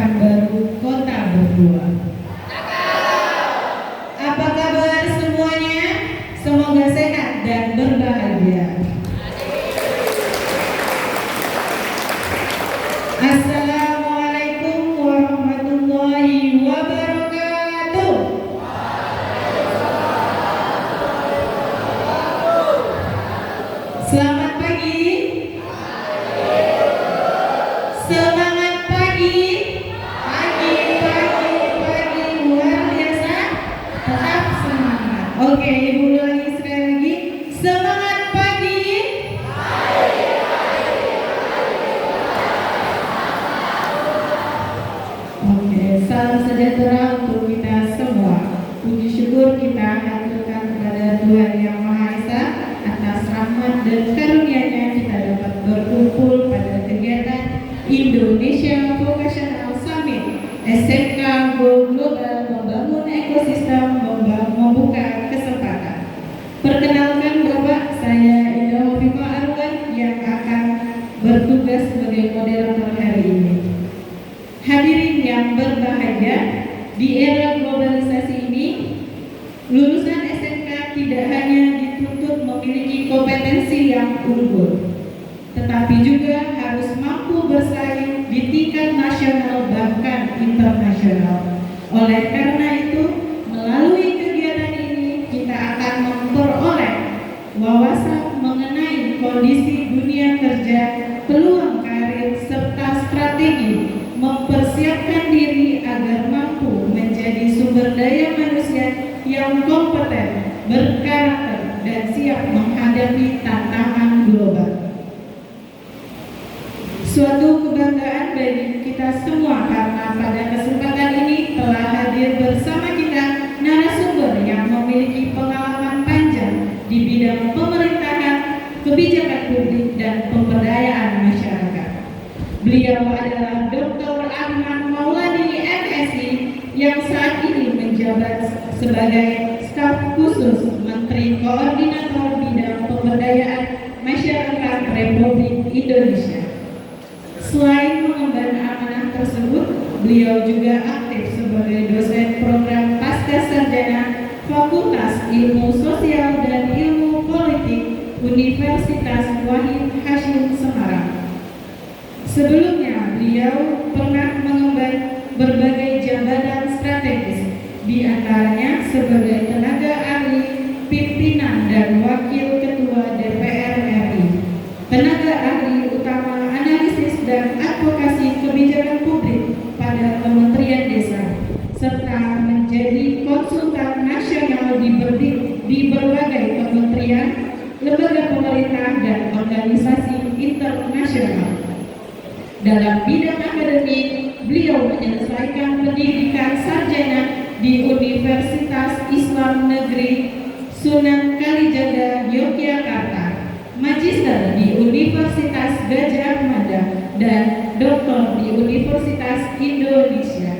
Pekanbaru, Kota Berdua. Apa kabar semuanya? Semoga sehat dan berbahagia. Assalamualaikum warahmatullahi wabarakatuh. Selamat pagi. Semangat pagi. Pagi luar biasa. Tetap semangat. Oke, Ibu ulangi sekali lagi. Semangat pagi. Oke, salam sejahtera untuk kita semua. Puji syukur kita haturkan kepada Tuhan Yang Maha Esa atas rahmat dan karunia-Nya kita dapat berkumpul pada kegiatan Indonesia Vocational Summit SMK Go Global membangun ekosistem membuka kesempatan. Perkenalkan Bapak, saya Indah Hovifah Arwan yang akan bertugas sebagai moderator hari ini. Hadirin yang berbahagia, di era globalisasi ini, lulusan SMK tidak hanya dituntut memiliki kompetensi yang unggul, tetapi juga harus mampu bersaing di tingkat nasional bahkan internasional. Oleh karena itu, melalui kegiatan ini kita akan memperoleh wawasan mengenai kondisi dunia kerja, peluang karir, serta strategi mempersiapkan diri agar mampu menjadi sumber daya manusia yang kompeten, berkarakter, dan siap menghadapi tantangan global. Suatu kebanggaan bagi kita semua karena pada kesempatan ini telah hadir bersama kita narasumber yang memiliki pengalaman panjang di bidang pemerintahan, kebijakan publik, dan pemberdayaan masyarakat. Beliau adalah Dr. Ahmad Maulani MSI yang saat ini menjabat sebagai staf khusus Menteri Koordinator Bidang Pemberdayaan Masyarakat Republik Indonesia. Selain mengemban amanah tersebut, beliau juga aktif sebagai dosen program Pasca Sarjana Fakultas Ilmu Sosial dan Ilmu Politik Universitas Wahid Hasyim Semarang. Sebelumnya, beliau pernah mengemban berbagai jabatan strategis, di antaranya sebagai tenaga ahli, pimpinan dan wakil ketua DPR RI, tenaga ahli utama analisis dan advokasi kebijakan publik pada Kementerian Desa, serta menjadi konsultan nasional di berbagai kementerian, lembaga pemerintah dan organisasi internasional. Dalam bidang akademik, beliau menyelesaikan pendidikan sarjana di Universitas Islam Negeri Sunan Kalijaga, Yogyakarta, magister di Universitas Gadjah Mada, dan doktor di Universitas Indonesia.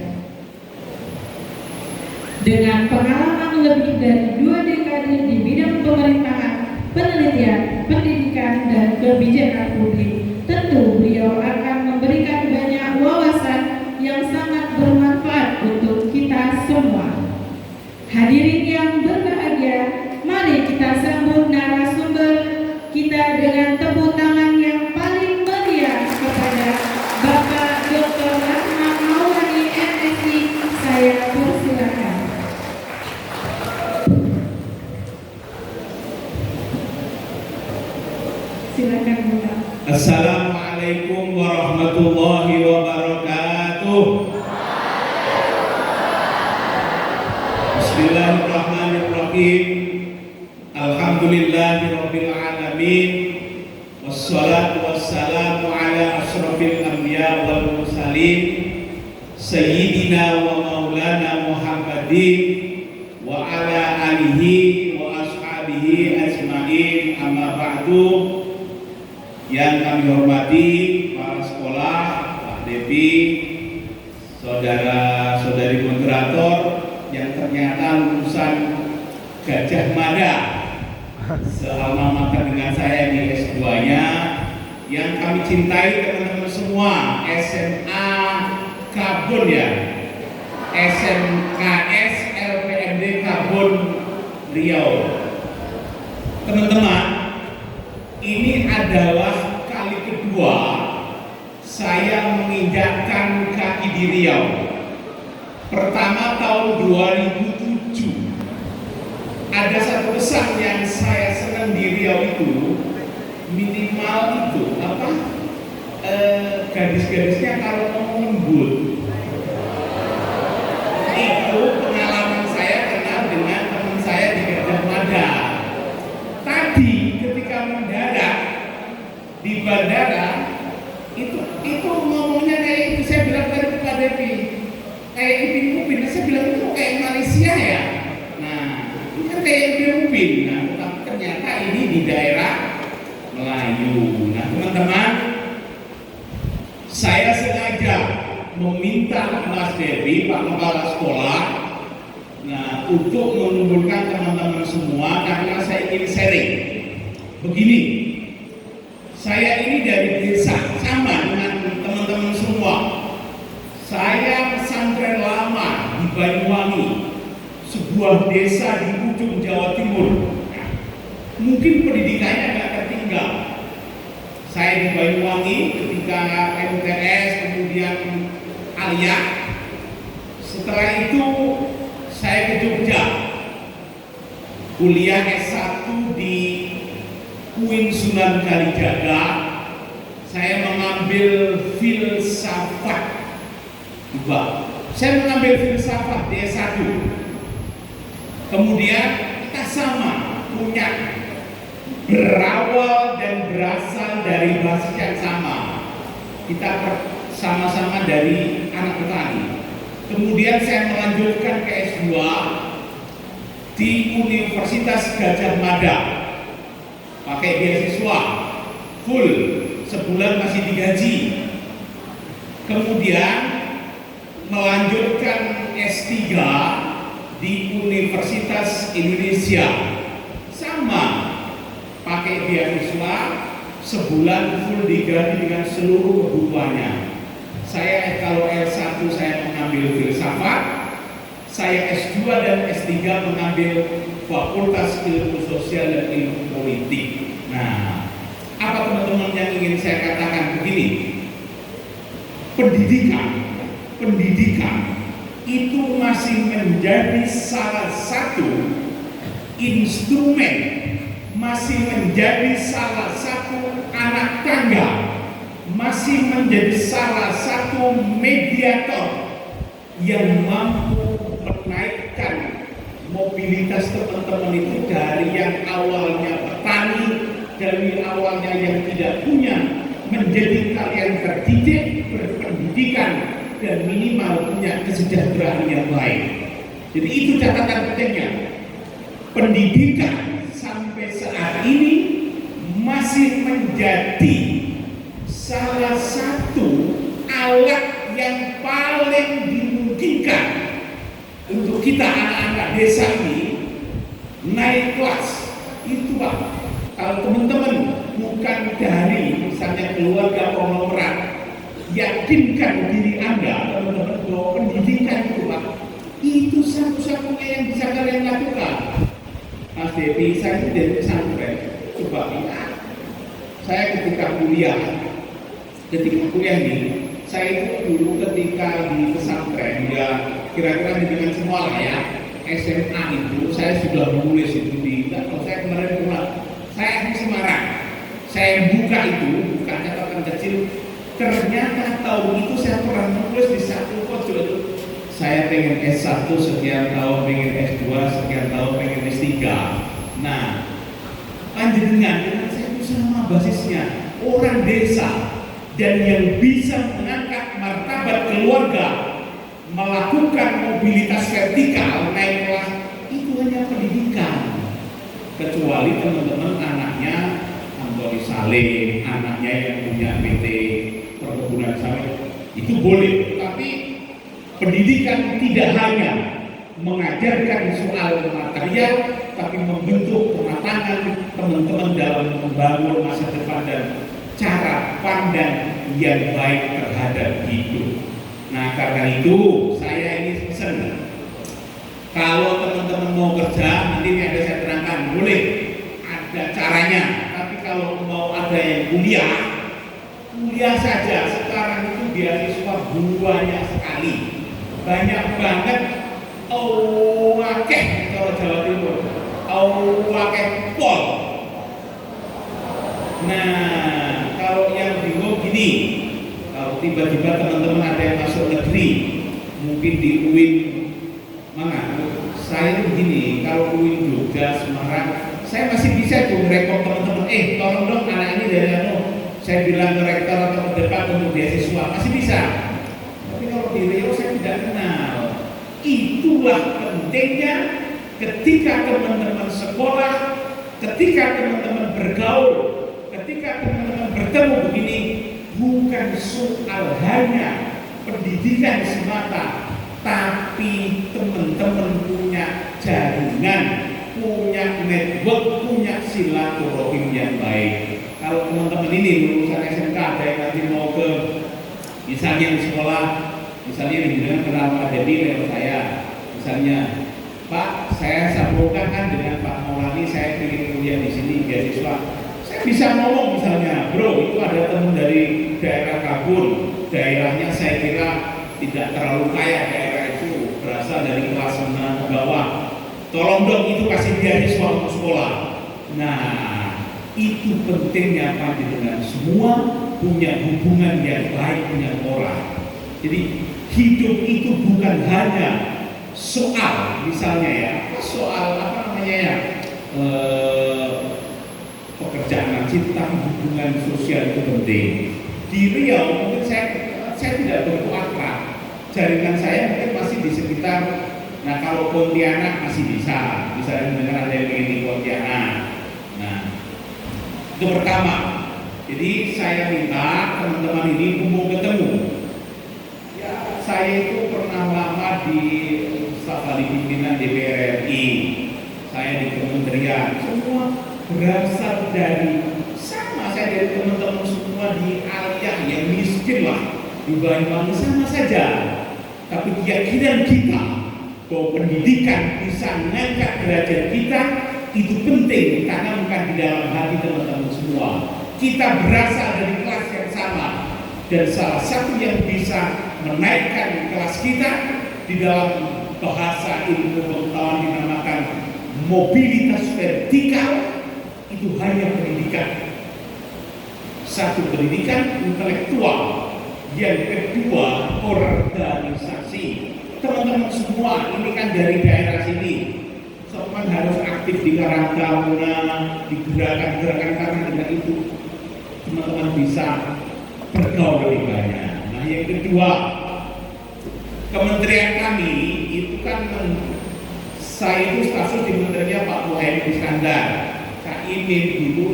Dengan pengalaman lebih dari 2 dekade di bidang pemerintahan, penelitian, pendidikan, dan kebijakan publik, tentu beliau akan memberikan banyak wawasan yang sangat bermanfaat untuk kita semua. Hadirin yang berbahagia, mari kita sambut narasumber kita dengan tepuk tangan yang paling meriah kepada Bapak Dr. Ahmad Maulani MSI. Saya persilakan. Silakan Bapak. Assalamualaikum warahmatullahi wabarakatuh. Bismillahirrahmanirrahim. Alhamdulillahirabbil alamin. Wassalatu wassalamu ala asyrafil anbiya wal mursalin sayyidina wa maulana Muhammadin wa ala alihi wa ashabihi ajmain, amma ba'du. Yang kami hormati para sekolah, Pak Devi, saudara-saudari moderator yang ternyata lulusan Gadjah Mada, sealma mater dengan saya di S2-nya, yang kami cintai teman-teman semua, SMA Karbon ya, SMKS LPMD Karbon Riau. Teman-teman, ini adalah kali kedua saya menginjakkan kaki di Riau. Pertama tahun 2007. Ada satu pesan yang saya senang di Riau itu, minimal itu apa? Gadis-gadisnya kalau mau lembut. Itu pengalaman saya kenal dengan teman saya di Gajah Mada. Tadi ketika mendarat di bandara itu ngomongnya kayak itu. Saya bilang tadi ke Pak Devi, kayak Ipin Upin. Saya bilang itu kayak Malaysia ya. Nah, ini kan kayak Ipin Upin. Nah, tapi ternyata ini di daerah Melayu. Nah, teman-teman, saya sengaja meminta Mas Devi, Pak Kepala Sekolah, nah, untuk mengumpulkan teman-teman semua karena saya ingin sharing. Begini, saya ini dari desa, sama dengan teman-teman semua. Saya pesantren lama di Banyuwangi, sebuah desa di ujung Jawa Timur. Mungkin pendidikannya agak tertinggal. Saya di Banyuwangi ketika MTS, kemudian Alia. Setelah itu saya ke Jogja, kuliah S1 di UIN Sunan Kalijaga. Saya mengambil filsafat. Saya mengambil filsafat di S1. Kemudian kita sama punya berawal dan berasal dari basis yang sama. Kita sama-sama dari anak petani. Kemudian saya melanjutkan ke S2 di Universitas Gajah Mada. Pakai beasiswa full, sebulan masih digaji. Kemudian melanjutkan S3 di Universitas Indonesia. Sama, pakai beasiswa sebulan full digaji dengan seluruh kebutuhannya. Saya kalau S1 saya mengambil filsafat, saya S2 dan S3 mengambil Fakultas Ilmu Sosial dan Ilmu Politik. Nah, apa teman-teman yang ingin saya katakan begini? Pendidikan itu masih menjadi salah satu instrumen, masih menjadi salah satu anak tangga, masih menjadi salah satu mediator yang mampu menaikkan mobilitas teman-teman itu dari yang awalnya petani, dari awalnya yang tidak punya, menjadi kalian terdidik, berpendidikan, dan minimal punya kesejahteraan yang baik. Jadi itu catatan pentingnya. Pendidikan sampai saat ini masih menjadi salah satu alat yang paling dimungkinkan untuk kita anak-anak desa ini naik kelas. Itu Pak, kalau teman-teman bukan dari misalnya keluarga konglomerat, yakinkan diri Anda teman-teman bahwa pendidikan itu Pak, itu satu-satunya yang bisa kalian lakukan. Mas Devi, saya itu dari pesantren. Coba ingat, saya ketika kuliah ini, saya itu dulu ketika di pesantren, ya kira-kira dengan semua lah ya, SMA itu saya sudah menulis itu di, kalau saya kemarin pulang, saya di Semarang, saya buka catatan kecil, ternyata tahun itu saya pernah menulis di satu pojok itu, saya pengen S1 sekian tahun, pengen S2 sekian tahun, pengen S3. Nah, panjenengan saya itu sama basisnya orang desa, dan yang bisa mengangkat martabat keluarga, melakukan mobilitas vertikal naik kelas itu hanya pendidikan. Kecuali teman-teman anaknya Antoni Salim, anaknya yang punya PT perkebunan sawit, itu boleh. Tapi pendidikan tidak hanya mengajarkan soal material, tapi membentuk kematangan teman-teman dalam membangun masa depan dan cara pandang yang baik terhadap hidup. Nah, karena itu saya ini pesan, kalau teman-teman mau kerja nanti ini ada saya terangkan, boleh ada caranya. Tapi kalau mau ada yang kuliah saja sekarang itu beasiswa banyak sekali, banyak banget. Akeh kalau Jawa Timur, akeh pol. Nah, kalau yang bingung gini, kalau tiba-tiba teman-teman ada yang masuk negeri, mungkin di UIN mana? Saya begini, kalau UIN Jogja, Semarang, saya masih bisa tuh merekod teman-teman. Tolong dong anak ini dari saya bilang ke rektor atau ke depan untuk beasiswa, masih bisa. Tapi kalau di Riau saya tidak kenal. Itulah pentingnya ketika teman-teman sekolah, ketika teman-teman bergaul, ketika teman-teman bertemu begini, bukan soal hanya pendidikan semata, tapi teman-teman punya jaringan, punya network, punya silaturahim yang baik. Kalau teman-teman ini lulusan SMK ada yang nanti mau ke misalnya di sekolah, misalnya dengan kenal Pak Dedi lewat saya, misalnya Pak, saya sambungkan kan dengan Pak Maulani, saya ingin kuliah di sini beasiswa. Saya bisa ngomong misalnya, bro, itu ada teman dari daerah Kabul, daerahnya saya kira tidak terlalu kaya daerah itu, berasal dari kelas menengah ke bawah. Tolong dong itu kasih beasiswa untuk sekolah. Nah, itu pentingnya panjenengan semua punya hubungan yang baik dengan orang. Jadi hidup itu bukan hanya soal, misalnya ya, soal apa namanya ya, pekerjaan wajib, tapi hubungan sosial itu penting. Di Riau mungkin saya tidak begitu akrab, jaringan saya mungkin masih di sekitar. Nah kalau Pontianak masih bisa mendengar ada yang ingin di Pontianak. Nah itu pertama. Jadi saya minta teman-teman ini kumpul ketemu. Ya saya itu pernah lama di staf ahli pimpinan DPR RI. Saya di kementerian, semua berasal dari sama. Saya dari teman-teman semua di Aliyah yang miskin lah di Banyuwangi sama saja. Tapi keyakinan kita bahwa pendidikan bisa mengangkat derajat kita itu penting, karena bukan di dalam hati teman-teman semua. Kita berasal dari kelas yang sama, dan salah satu yang bisa menaikkan kelas kita di dalam bahasa ilmu pengetahuan dinamakan mobilitas vertikal, itu hanya pendidikan. Satu, pendidikan intelektual, yang kedua organisasi. Teman-teman semua ini kan dari daerah sini, teman harus aktif di Karang Taruna, di gerakan-gerakan, karena dengan itu teman-teman bisa bergaul lebih banyak. Nah yang kedua, kementerian kami itu kan saya itu status di kementeriannya Pak Muhaimin Iskandar, Kak Imin itu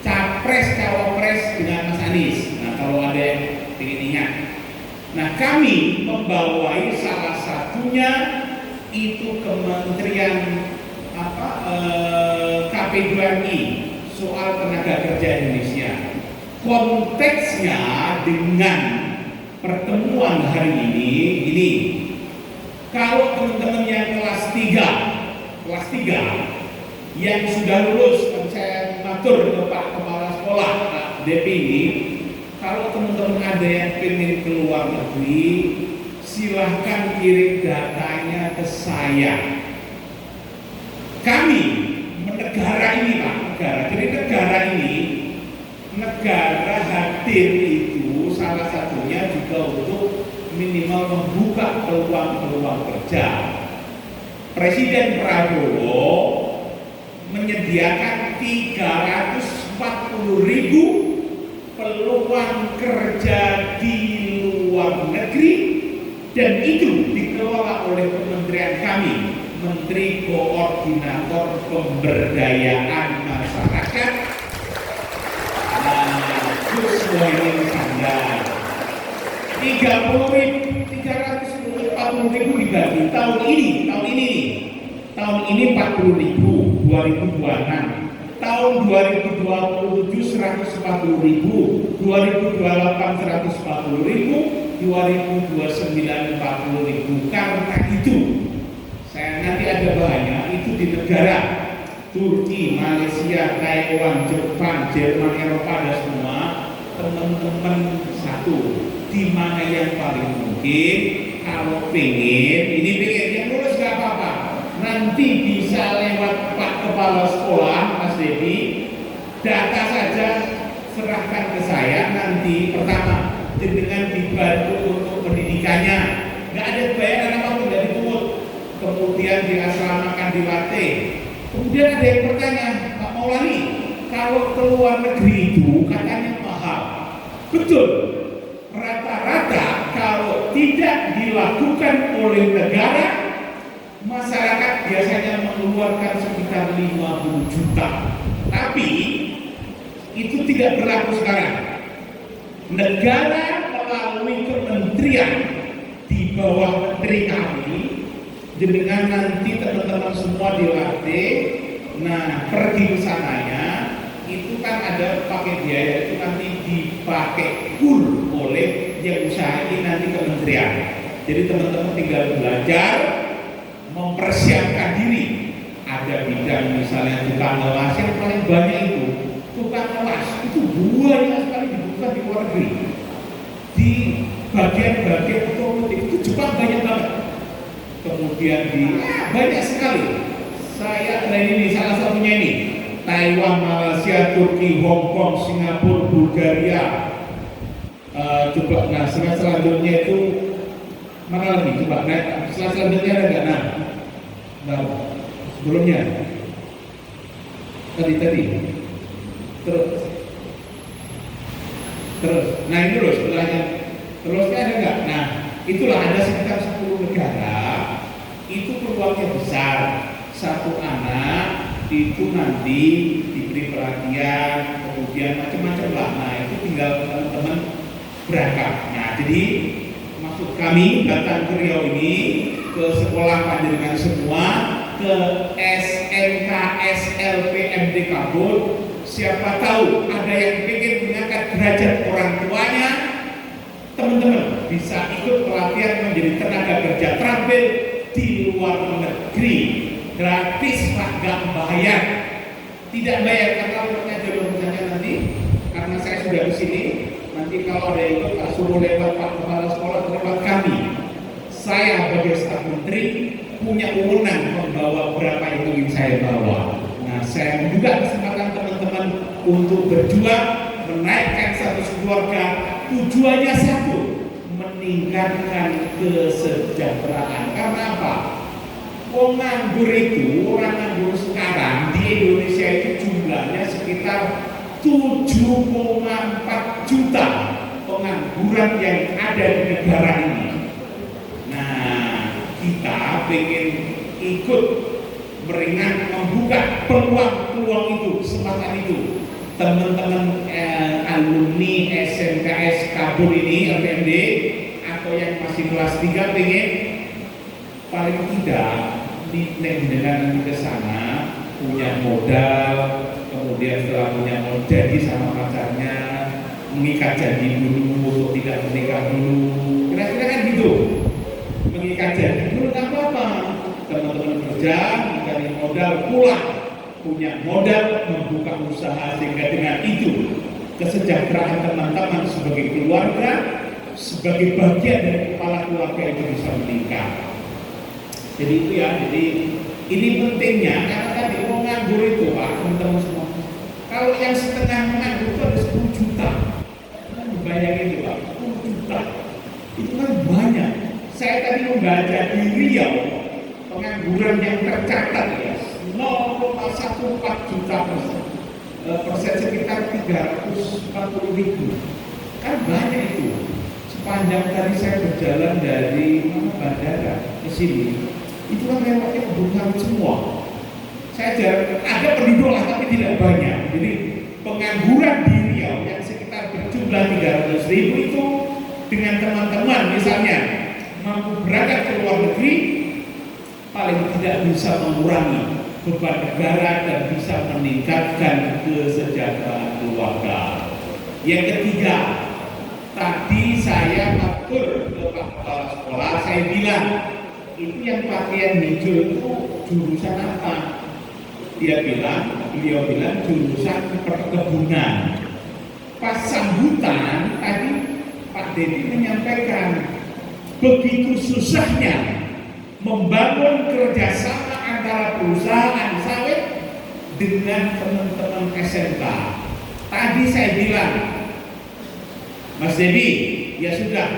capres cawapres dengan Mas Anies. Nah kalau ada yang ingin ingat, nah kami membawai salah satunya itu kementerian KP2MI, soal tenaga kerja Indonesia. Konteksnya dengan pertemuan hari ini, kalau teman-teman yang kelas 3 yang sudah lulus, saya matur ke Pak Kepala Sekolah Pak Depi ini, kalau teman-teman ada yang ingin keluar negeri, silahkan kirim datanya ke saya. Kami negara ini Pak, jadi negara ini, negara hadir itu salah satunya juga untuk minimal membuka peluang-peluang kerja. Presiden Prabowo menyediakan 340.000 peluang kerja di luar negeri, dan itu dikelola oleh kementerian kami, Menteri Koordinator Pemberdayaan Masyarakat Gus Muhaimin Iskandar. 340.000 dibagi tahun ini 40.000, 2026. Tahun 2027 140.000, 2028 140.000, 2029 40.000. Karena itu saya nanti ada bahannya itu di negara Turki, Malaysia, Taiwan, Jepang, Jerman, Eropa ada semua. Teman-teman satu, di mana yang paling mungkin kalau pengen, ini pengen yang lulus gak apa-apa, nanti bisa lewat Pak Kepala Sekolah Mas Dedi, data saja serahkan ke saya nanti. Pertama, dengan dibantu untuk pendidikannya, nggak ada bayaran apapun dari pungut, kemudian diasramakan, dilatih. Kemudian ada yang bertanya, Pak Maulani, kalau ke luar negeri itu katanya mahal. Betul, rata-rata kalau tidak dilakukan oleh negara, masyarakat biasanya mengeluarkan sekitar 50 juta. Tapi itu tidak berlaku sekarang. Negara melalui kementerian di bawah menteri kami, dengan nanti teman-teman semua dilatih, nah pergi ke sananya, itu kan ada pakai biaya, itu nanti dipakai full oleh yang usaha ini nanti kementerian. Jadi teman-teman tinggal belajar, mempersiapkan diri. Ada bidang misalnya tukang ngelas, yang paling banyak itu tukang ngelas, itu banyak sekali dibutuhkan di luar negeri. Di bagian-bagian otomotif itu Jepang banyak banget. Kemudian di banyak sekali. Saya ini salah satunya ini Taiwan, Malaysia, Turki, Hong Kong, Singapura, Bulgaria. Coba, nah selanjutnya itu mana lagi? Coba, nah selanjutnya ada nggak? Nah, sebelumnya tadi terus, nah ini loh setelahnya. Terusnya ada nggak? Nah, itulah ada sekitar 10 negara. Itu peluangnya besar. Satu anak itu nanti diberi perhatian, kemudian macam-macam lah. Nah, itu tinggal teman-teman berangkat. Nah, jadi maksud kami datang ke Riau ini, ke sekolah panjenengan semua, ke SMK SLPMD Kabul. Siapa tahu ada yang ingin mengangkat derajat orang tuanya, teman-teman bisa ikut pelatihan menjadi tenaga kerja terampil di luar negeri, gratis Pak, nggak bayar, tidak bayar karena umurnya jalur misalnya nanti, karena saya sudah di sini, nanti kalau ada yang ikut Pak suruh lewat Pak Kepala Sekolah lewat kami. Saya sebagai staf menteri punya wewenang membawa berapa yang ingin saya bawa. Nah, saya juga kesempatan teman-teman untuk berjuang menaikkan status keluarga. Tujuannya satu, meningkatkan kesejahteraan. Karena apa? Orang nganggur itu, orang nganggur sekarang di Indonesia itu jumlahnya sekitar 7,4 juta pengangguran yang ada di negara ini. Nah, kita pengen ikut meringan, membuka peluang-peluang itu, kesempatan itu. Teman-teman alumni SMKS Kabul ini, LPMD, atau yang masih kelas 3 pengen paling tidak dengan ke sana punya modal, kemudian setelah punya modal jadi sama pacarnya, mengikat janji dulu untuk tidak menikah dulu. Kira-kira kan gitu. Mengikat janji dulu nggak apa-apa. Teman-teman kerja, mencari modal, pulang punya modal, membuka usaha, sehingga dengan itu kesejahteraan teman-teman sebagai keluarga, sebagai bagian dari kepala keluarga itu bisa meningkat. Jadi itu ya, jadi ini pentingnya karena tadi mau nganggur itu Pak, teman-teman semua. Kalau yang setengah menganggur itu ada 10 juta. Kan bayangin itu Pak, 10 juta. Itu kan banyak. Saya tadi membaca di Riau pengangguran yang tercatat ya 0,14 juta persen sekitar 340.000. Kan banyak itu. Sepanjang tadi saya berjalan dari bandara ke sini, itu kan lewatnya kebun semua. Saya jarang, ada penduduk lah tapi tidak banyak. Jadi pengangguran di Riau yang sekitar berjumlah 300.000 itu dengan teman-teman misalnya mampu berangkat ke luar negeri, paling tidak bisa mengurangi beban negara dan bisa meningkatkan kesejahteraan keluarga. Yang ketiga, Tadi saya matur ke Pak Kepala Sekolah, saya bilang, itu yang pakaian hijau itu jurusan apa? Beliau bilang jurusan perkebunan. Pas sambutan tadi Pak Dedi menyampaikan begitu susahnya membangun kerjasama antara perusahaan sawit dengan teman-teman SMK. Tadi saya bilang, Mas Dedi, ya sudah,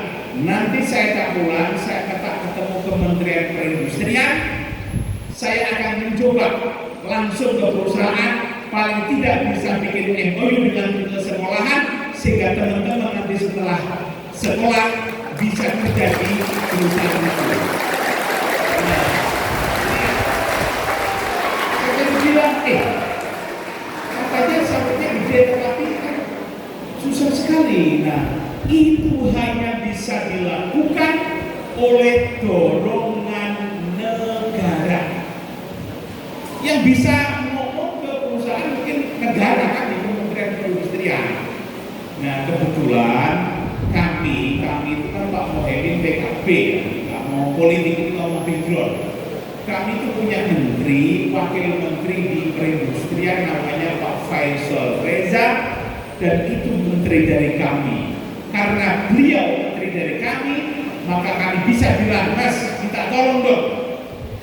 nanti saya tak pulang, saya ketemu Kementerian Perindustrian, saya akan mencoba langsung ke perusahaan, paling tidak bisa bikin MOU dengan sekolahan, sehingga teman-teman nanti setelah sekolah bisa kerja di perusahaan itu. Nah, saya bilang, katanya sawitnya gede tetapi kan susah sekali. Nah, itu hanya bisa dilakukan oleh dorongan negara. Yang bisa ngomong ke perusahaan mungkin negara kan di Kementerian Perindustrian. Nah, kebetulan kami itu kan Pak Mohaimin PKB, nggak mau politik, itu mau background. Kami itu punya menteri, wakil menteri di perindustrian namanya Pak Faisal Reza, dan itu menteri dari kami. Karena beliau menteri dari kami, maka kami bisa bilang, Mas, kita tolong dong,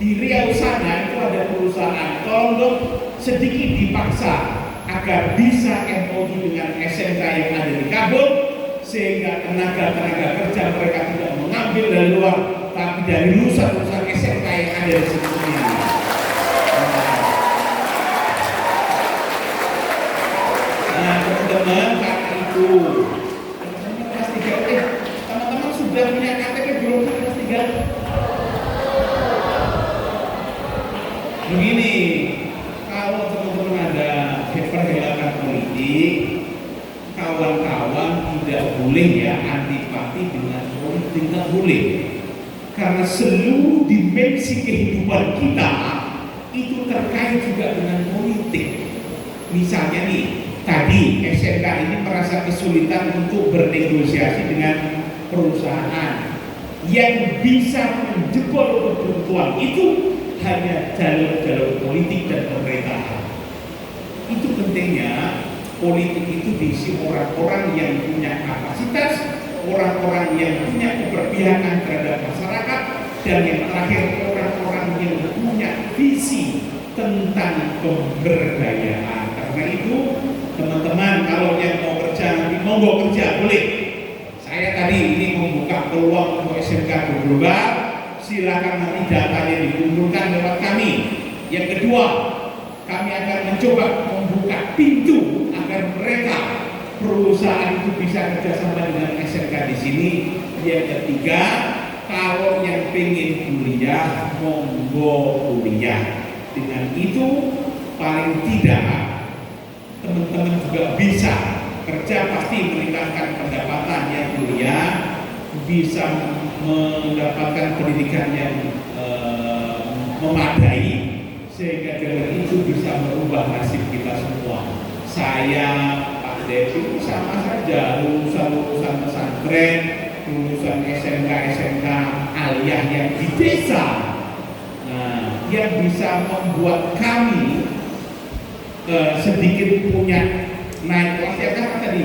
di Riau sana itu ada perusahaan, tolong dong sedikit dipaksa agar bisa MOU dengan SMK yang ada di Kabul, sehingga tenaga kerja mereka tidak mengambil dari luar, tapi dari lulusan SMK yang ada di sini. Nah, teman-teman, karena itu teman-teman kelas 3, teman-teman sudah punya KTP belum kelas 3? Begini, kalau teman-teman ada perhelatan politik, kawan-kawan tidak boleh ya antipati dengan politik, tidak boleh. Karena seluruh dimensi kehidupan kita itu terkait juga dengan politik. Misalnya nih, tadi SMK ini merasa kesulitan untuk bernegosiasi dengan perusahaan yang bisa menjebol ketentuan itu hanya jalur-jalur politik dan pemerintahan. Itu pentingnya politik itu diisi orang-orang yang punya kapasitas, orang-orang yang punya keberpihakan terhadap masyarakat, dan yang terakhir orang-orang yang punya visi tentang pemberdayaan. Karena itu teman-teman, kalau yang mau kerja nanti monggo kerja boleh. Saya tadi ini membuka peluang untuk SMK global, silakan nanti datanya dikumpulkan lewat kami. Yang kedua, kami akan mencoba membuka pintu agar mereka perusahaan itu bisa kerjasama dengan SMK di sini. Yang ketiga, kalau yang pengen kuliah, monggo kuliah. Dengan itu paling tidak teman-teman juga bisa kerja, pasti meningkatkan pendapatan yang kuliah, bisa mendapatkan pendidikan yang memadai, sehingga dengan itu bisa merubah nasib kita semua. Saya, Pak Devi sama saja, lulusan pesantren, lulusan SMK aliyah yang di desa. Nah, yang bisa membuat kami sedikit punya naik kelas ya kan tadi,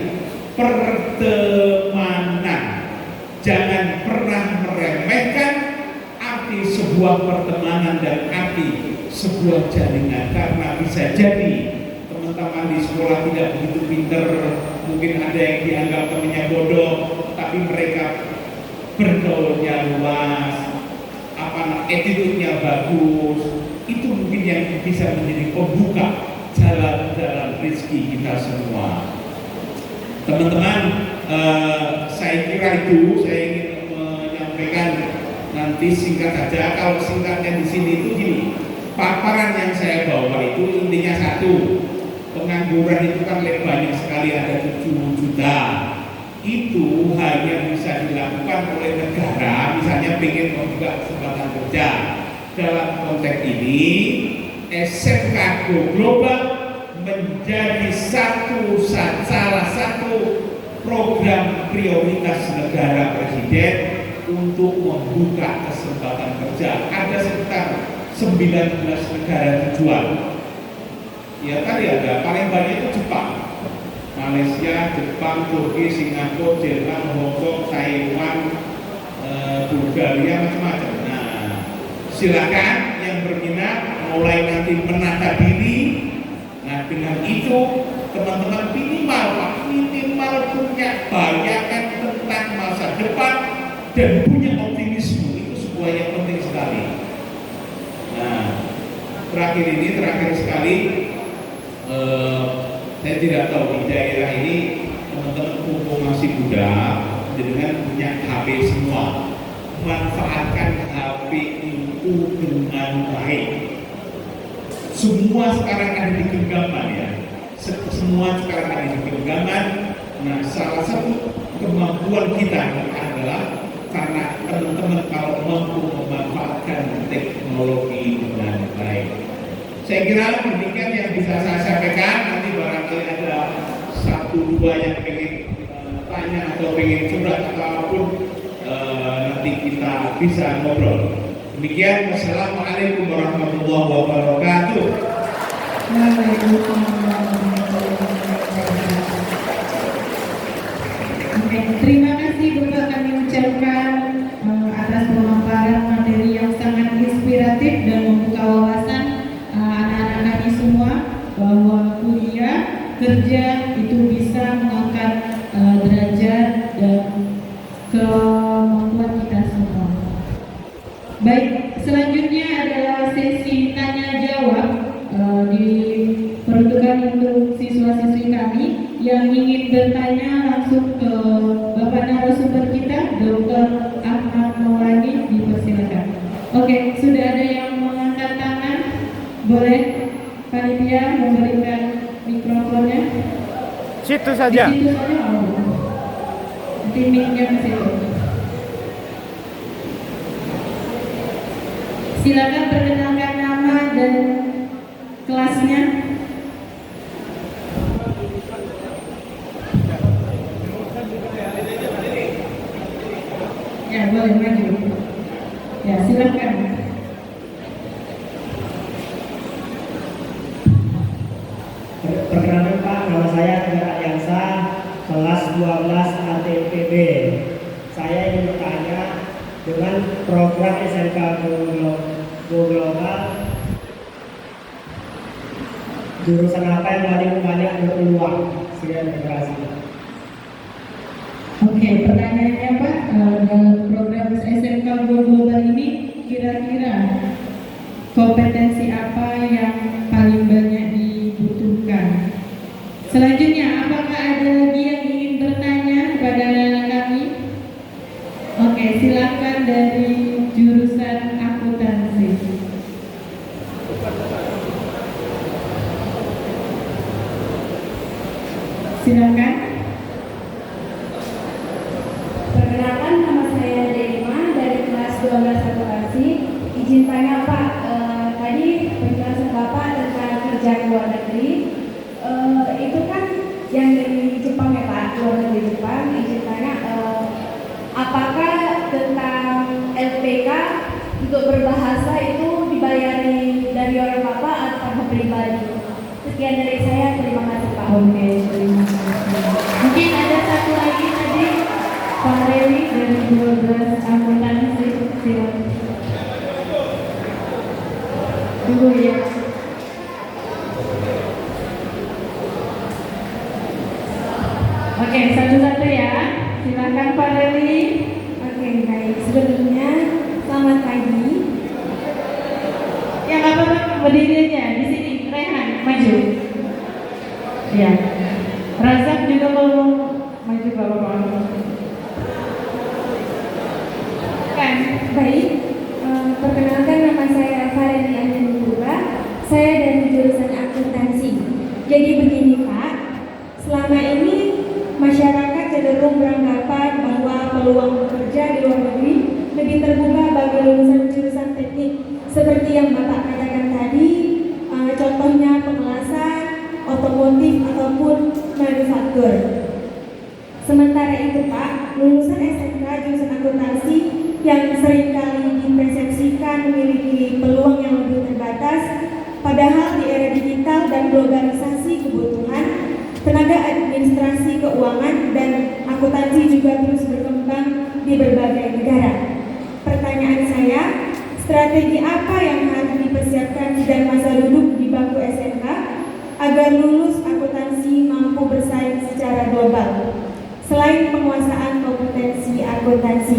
pertemanan. Jangan pernah meremehkan arti sebuah pertemanan dan arti sebuah jaringan, karena bisa jadi teman-teman di sekolah tidak begitu pinter, mungkin ada yang dianggap temannya bodoh, tapi mereka bergaulnya luas, attitude-nya bagus, itu mungkin yang bisa menjadi pembuka jalan-jalan rezeki kita semua. Teman-teman, saya kira itu saya ingin menyampaikan. Nanti singkat saja, kalau singkatnya di sini itu gini, paparan yang saya bawa itu intinya satu, pengangguran itu kan banyak sekali, ada 7 juta. Itu hanya bisa dilakukan oleh negara, misalnya ingin membuka kesempatan kerja. Dalam konteks ini, SMK Global menjadi salah satu program prioritas negara presiden untuk membuka kesempatan kerja. Ada sekitar 19 negara tujuan. Ya tadi ada, paling banyak itu Jepang, Malaysia, Jepang, Turki, Singapura, Jerman, Hongkong, Taiwan, Bulgaria, macam-macam. Nah, silakan yang berminat mulai nanti menata diri. Nah, dengan itu teman-teman minimal punya bayangan tentang masa depan dan punya optimisme. Itu sebuah yang penting sekali. Nah, terakhir sekali, saya tidak tahu di daerah ini teman-teman mumpung masih muda, dengan punya HP semua, manfaatkan HP itu dengan baik. Semua sekarang ada di genggaman ya. Semua sekarang ada di genggaman. Nah, salah satu kemampuan kita adalah karena teman-teman kalau mampu memanfaatkan teknologi dengan baik. Saya kira demikian yang bisa saya sampaikan. Nanti barangkali ada satu dua yang pengen tanya atau pengen curhat apapun, nanti kita bisa ngobrol. Demikian, wassalamualaikum warahmatullahi wabarakatuh. Oke, terima kasih Bapak, kami ucapkan atas pemaparan materi yang sangat inspiratif dan membuka wawasan anak-anak kami semua bahwa kuliah kerja itu bisa mengangkat derajat dan kemampuan kita semua. Baik, selanjutnya adalah sesi tanya jawab diperuntukkan untuk siswa-siswi kami yang ingin bertanya langsung ke Bapak narasumber kita, Dr. Ahmad Maulani, dipersilakan. Oke, sudah ada yang mengangkat tangan, boleh panitia memberikan mikrofonnya. Situ saja. Di situ saja mau. Nanti mic-nya ke situ. Silakan perkenalkan nama dan kelasnya. Ya, boleh maju. Ya, silakan. Perkenalkan Pak, nama saya Tegar Adiansa, kelas 12 ATPB. Saya ingin bertanya dengan program SMK Go Global, jurusan apa yang paling banyak berpeluang? Sekian, terima kasih. Oke, pertanyaannya Pak, dalam program SMK Go Global ini kira-kira kompetensi apa yang paling banyak dibutuhkan? Selanjutnya, apakah ada lagi yang ingin bertanya kepada anak kami? Oke, silakan dari jurusan akuntansi. Silakan. Perkenalkan, nama saya Delima dari kelas 12 akuntansi. Izin tanya Pak, tadi penjelasan Bapak tentang kerja ke luar negeri, itu kan yang dari Jepang ya Pak, luar negeri Jepang. Izin tanya, apakah tentang LPK untuk berbahasa itu dibayari dari orang Bapak atau pribadi? Sekian dari saya, terima kasih Pak. Oke, terima kasih. Mungkin ada satu lagi tadi, Pak Rewi dari 12 akuntansi. Silakan. Tunggu ya. Oke, satu-satu ya. Silakan Pak Rewi. Oke, baik. Sebelumnya, selamat pagi. Ya, nggak apa-apa, berdiri aja di sini. Rehan, maju. Ya. Razak juga mau maju bapak. Kan, baik. Perkenalkan, nama saya Fareni Anjani Pura. Saya dari jurusan akuntansi. Jadi begini Pak, selama ini masyarakat cenderung beranggapan bahwa peluang bekerja di luar negeri lebih terbuka bagi lulusan jurusan teknik seperti yang Bapak katakan tadi, contohnya pengelasan, otomotif ataupun manufaktur. lulusan SMK jurusan akuntansi yang seringkali dipersepsikan memiliki peluang yang lebih terbatas, padahal di era digital dan globalisasi kebutuhan tenaga administrasi keuangan dan akuntansi juga terus berkembang di berbagai negara. Pertanyaan saya, strategi apa yang harus dipersiapkan sejak masa duduk di bangku SMK agar lulus akuntansi mampu bersaing secara global? Selain penguasaan kompetensi akuntansi,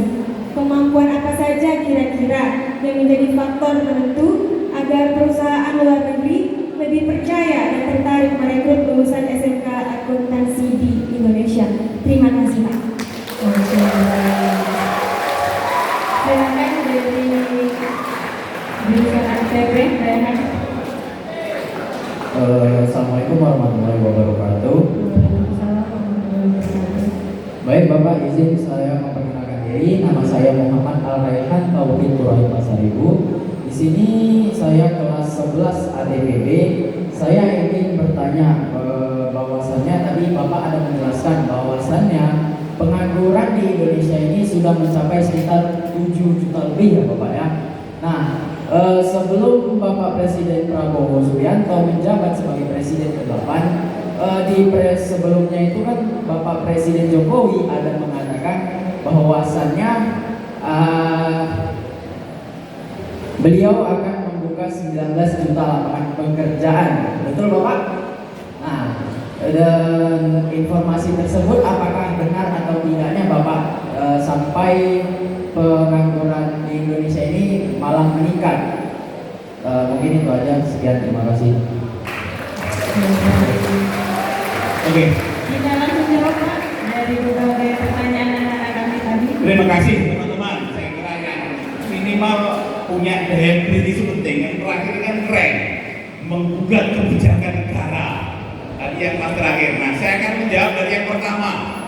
kemampuan apa saja kira-kira yang menjadi faktor penentu agar perusahaan luar negeri lebih percaya dan tertarik merekrut lulusan SMK akuntansi di Indonesia? Terima kasih, Pak. Silakan dari jurusan ATP, Reinhard. Assalamualaikum warahmatullahi wabarakatuh. Baik Bapak, izin saya memperkenalkan diri. Nama saya Muhammad Al-Raihan Tauhid Purwai Pasaribu. Di sini saya kelas 11 ADPB. Saya ingin bertanya bahwasannya tadi Bapak ada menjelaskan bahwasannya pengangguran di Indonesia ini sudah mencapai sekitar 7 juta lebih ya Bapak ya. Nah, sebelum Bapak Presiden Prabowo Subianto menjabat sebagai Presiden ke-8, sebelumnya itu kan Bapak Presiden Jokowi ada mengatakan bahwasannya beliau akan membuka 19 juta lapangan pekerjaan. Betul Bapak? Nah, dan informasi tersebut apakah benar atau tidaknya Bapak sampai pengangguran di Indonesia ini malah meningkat? Mungkin itu aja, sekian, terima kasih. Oke, Kita langsung jawab, Pak, dari berbagai pertanyaan anak-anak kami tadi. terima kasih teman-teman. Saya kira yang minimal punya daya kritis penting. Yang terakhir kan keren, menggugat kebijakan negara. Tadi yang mas terakhir. Nah, saya akan menjawab dari yang pertama.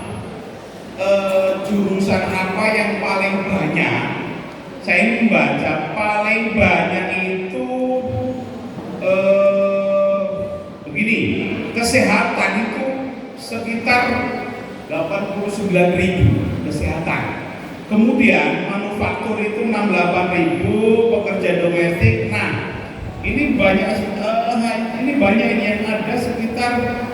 Jurusan apa yang paling banyak? Saya membaca paling banyak itu begini, kesehatan itu sekitar 89.000 kesehatan. Kemudian manufaktur itu 68.000, pekerja domestik. Nah, ini banyak ini yang ada sekitar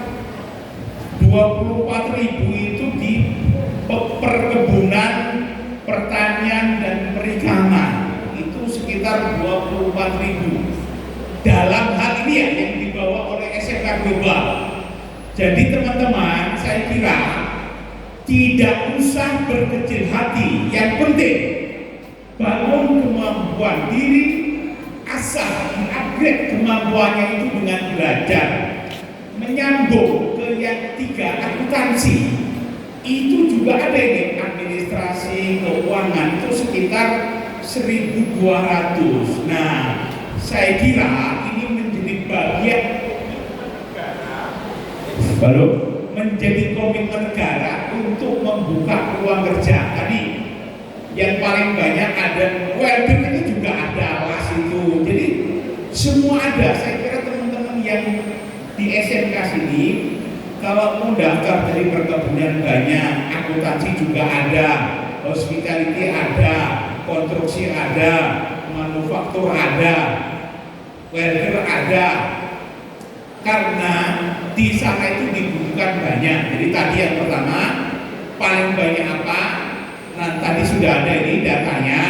24.000 itu di perkebunan, pertanian dan perikanan. Itu sekitar 24.000. Dalam hal ini ya yang dibawa oleh SMK Global. Jadi teman-teman, saya kira tidak usah berkecil hati. Yang penting bangun kemampuan diri, asal upgrade kemampuannya itu dengan belajar. Menyambung ke yang 3, akuntansi. Itu juga ada ini, administrasi keuangan itu sekitar 1.200. Nah, saya kira ini menjadi bagian baru menjadi komitmen negara untuk membuka peluang kerja. Tadi yang paling banyak ada welding itu juga ada, las itu. Jadi semua ada. Saya kira teman-teman yang di SMK sini kalau mau daftar dari perkebunan banyak, akuntansi juga ada, hospitality ada, konstruksi ada, manufaktur ada, welder ada. Karena di sana itu dibutuhkan banyak. Jadi tadi yang pertama paling banyak apa? Nah tadi sudah ada ini datanya.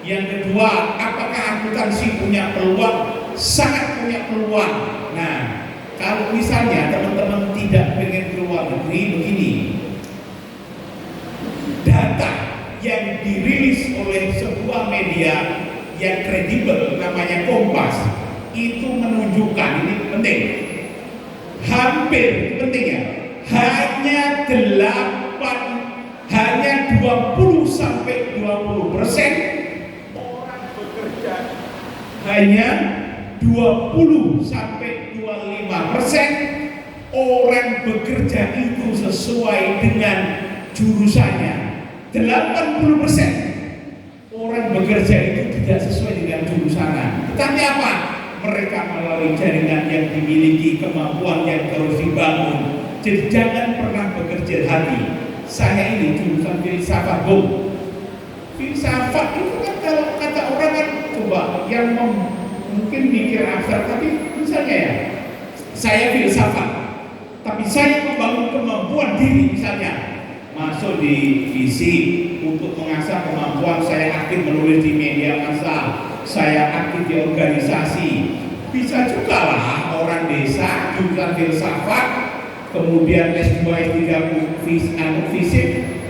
Yang kedua, apakah akuntansi punya peluang? Sangat punya peluang. Nah, kalau misalnya teman-teman tidak pengen keluar negeri, begini, data yang dirilis oleh sebuah media yang kredibel namanya Kompas itu menunjukkan, ini penting, hampir penting ya, hanya 20 sampai 20% orang bekerja, hanya 20 sampai 25% orang bekerja itu sesuai dengan jurusannya. 80% orang bekerja itu tidak sesuai dengan jurusannya. Tetapi apa? Mereka melalui jaringan yang dimiliki, kemampuan yang terus dibangun. Jadi jangan pernah bekerja hati. saya ini jurusan filsafat, Bung. Filsafat itu kan kalau kata orang kan coba yang mungkin mikir abstrak, tapi misalnya ya, saya filsafat, tapi saya membangun kemampuan diri, misalnya masuk di visi untuk mengasah kemampuan saya aktif menulis di media massa, saya aktif di organisasi. Bisa juga lah orang desa jurusan filsafat, kemudian S2 S3 fisik,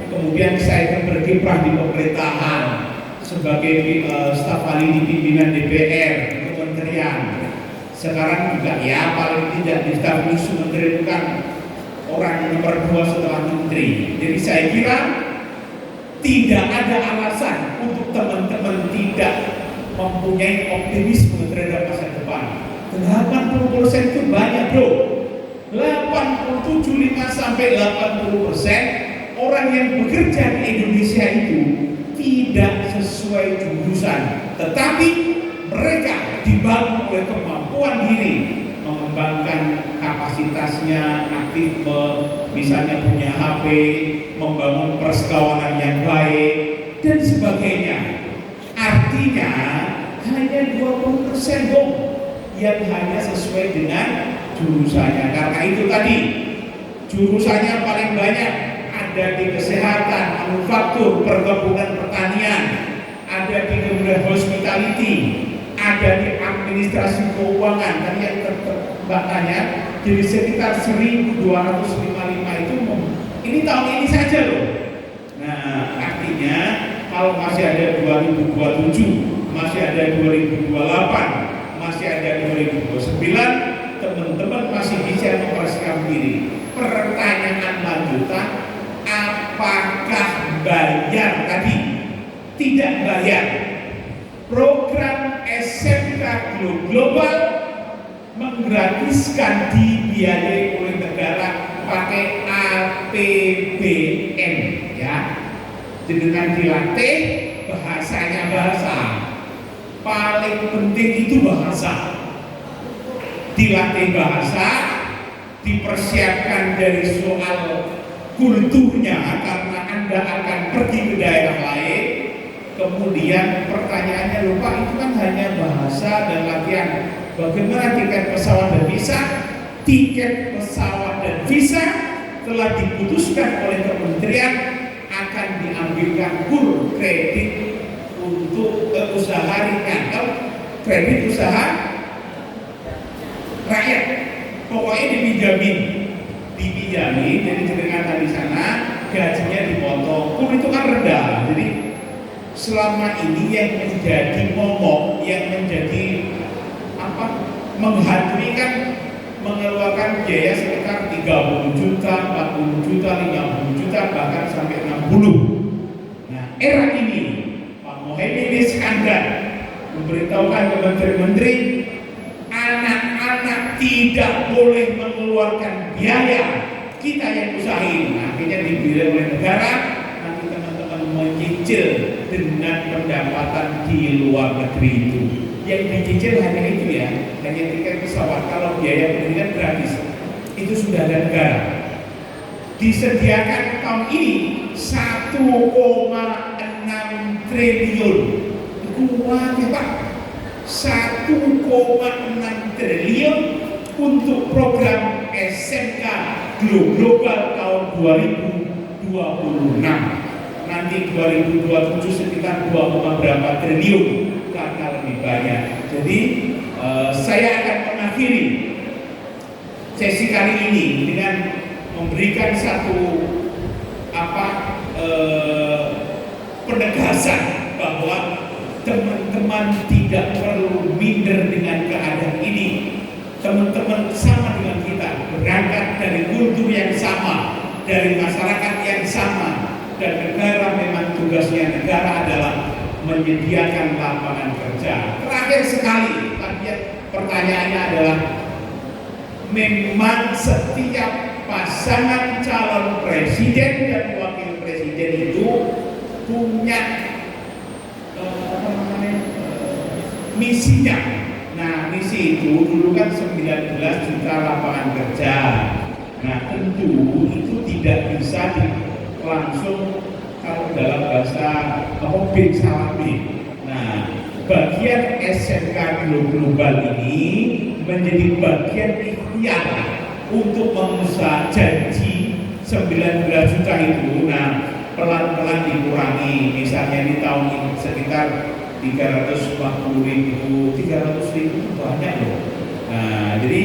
kemudian saya akan berkiprah di pemerintahan sebagai staf ahli di pimpinan DPR, kementerian. Sekarang juga ya paling tidak di staf khusus menteri itu kan orang nomor 2 setelah menteri. Jadi saya kira tidak ada alasan untuk teman-teman tidak mempunyai optimisme terhadap masa depan. 80% itu banyak, bro. 87,5-80% orang yang bekerja di Indonesia itu tidak sesuai jurusan, tetapi mereka dibangun oleh kemampuan diri, mengembangkan kapasitasnya, aktif misalnya punya HP, membangun persekawanan yang baik dan sebagainya. Artinya hanya 20% Bung yang hanya sesuai dengan jurusannya. Karena itu tadi jurusannya paling banyak ada di kesehatan, manufaktur, perkebunan, pertanian, ada di kemudian hospitality, ada di administrasi keuangan. Dan yang tanya jadi sekitar 1.255 itu ini tahun ini saja loh. Nah artinya kalau masih ada 2027, masih ada 2028, masih ada 2029, teman-teman masih bisa mempersiapkan diri. Pertanyaan lanjutan, apakah bayar tadi? Tidak bayar. Program SMK Global menggratiskan, dibiayai oleh negara pakai APBN ya. Dengan dilatih bahasanya, bahasa paling penting itu bahasa. Dilatih bahasa, dipersiapkan dari soal kulturnya karena Anda akan pergi ke daerah lain. Kemudian pertanyaannya lupa itu kan hanya bahasa dan latihan. Bagaimana tiket pesawat dan visa? Tiket pesawat dan visa telah diputuskan oleh kementerian akan diambilkan kur kredit untuk usaha ringan, kredit usaha rakyat. Pokoknya dipijamin, jadi jenengan di sana gajinya dipotong. Kur itu kan rendah, jadi selama ini yang menjadi momok, yang menjadi menghantui kan mengeluarkan biaya sekitar 30 juta, 40 juta, 50 juta, bahkan sampai 60. Nah, era ini Pak Muhaimin Iskandar memberitahukan ke menteri-menteri, anak-anak tidak boleh mengeluarkan biaya, kita yang usahain. Nah, akhirnya dibiayai oleh negara, nanti teman-teman mencicil dengan pendapatan di luar negeri itu. Yang dicicil hanya itu ya, hanya tiket pesawat. Kalau biaya pendidikan gratis, itu sudah ada negara. Disediakan tahun ini 1,6 triliun. Kuat ya Pak, 1,6 triliun untuk program SMK Global tahun 2026. Nanti 2027 sekitar 2, berapa triliun, karena lebih banyak. Jadi saya akan mengakhiri sesi kali ini dengan memberikan satu penegasan bahwa teman-teman tidak perlu minder dengan keadaan ini. Teman-teman sama dengan kita, berangkat dari kultur yang sama, dari masyarakat yang sama, dan negara memang tugasnya negara adalah menyediakan lapangan kerja. Terakhir sekali, pertanyaannya adalah, memang setiap pasangan calon presiden dan wakil presiden itu punya misinya. Nah, misi itu dulu kan 19 juta lapangan kerja. Nah, tentu itu tidak bisa langsung kalau dalam bahasa bin salami. Nah, bagian SMK global ini menjadi bagian ikhtiar untuk memenuhi janji 19 juta itu. Nah, pelan-pelan dikurangi. Misalnya di tahun ini sekitar 340.000, 300.000 banyak loh. Nah, jadi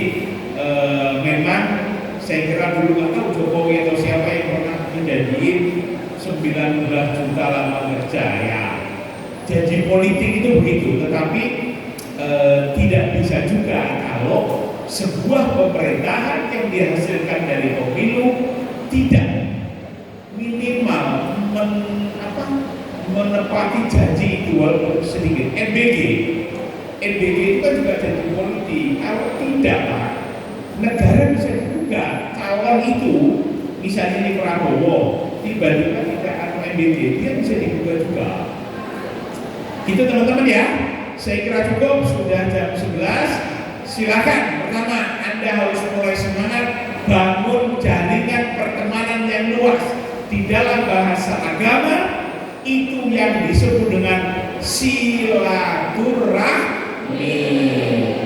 memang saya kira dulu nggak tahu Jokowi atau siapa yang pernah menjadi 19 juta lama kerja ya. Janji politik itu begitu, tetapi tidak bisa juga kalau sebuah pemerintahan yang dihasilkan dari pemilu tidak minimal menepati janji itu walaupun sedikit. NBG itu kan juga janji politik. Kalau tidak, Pak, negara bisa dibuka. Calon itu, misalnya ini Prabowo, tiba-tiba tidak ada NBG, dia bisa dibuka juga. Itu teman-teman ya. Saya kira cukup, sudah jam 11. Silakan. Pertama, Anda harus mulai semangat bangun jaringan pertemanan yang luas. Di dalam bahasa agama itu yang disebut dengan silaturahmi.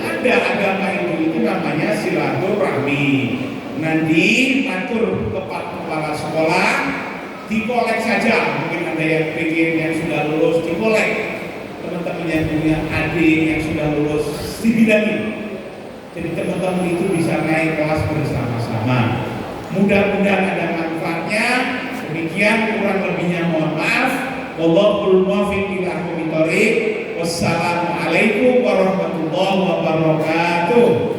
Ada agama itu namanya silaturahmi. Nanti atur kepala sekolah dikolek saja. Mungkin ada yang pikir yang sudah lulus dikolek. Teman-teman yang punya adik yang sudah lulus dibilangi. Jadi teman-teman itu bisa naik kelas bersama-sama. Mudah-mudahan ada manfaatnya. Demikian, kurang lebihnya mohon maaf. Wallahul muwaffiq ila aqwamit thoriq. Wassalamualaikum warahmatullahi wabarakatuh.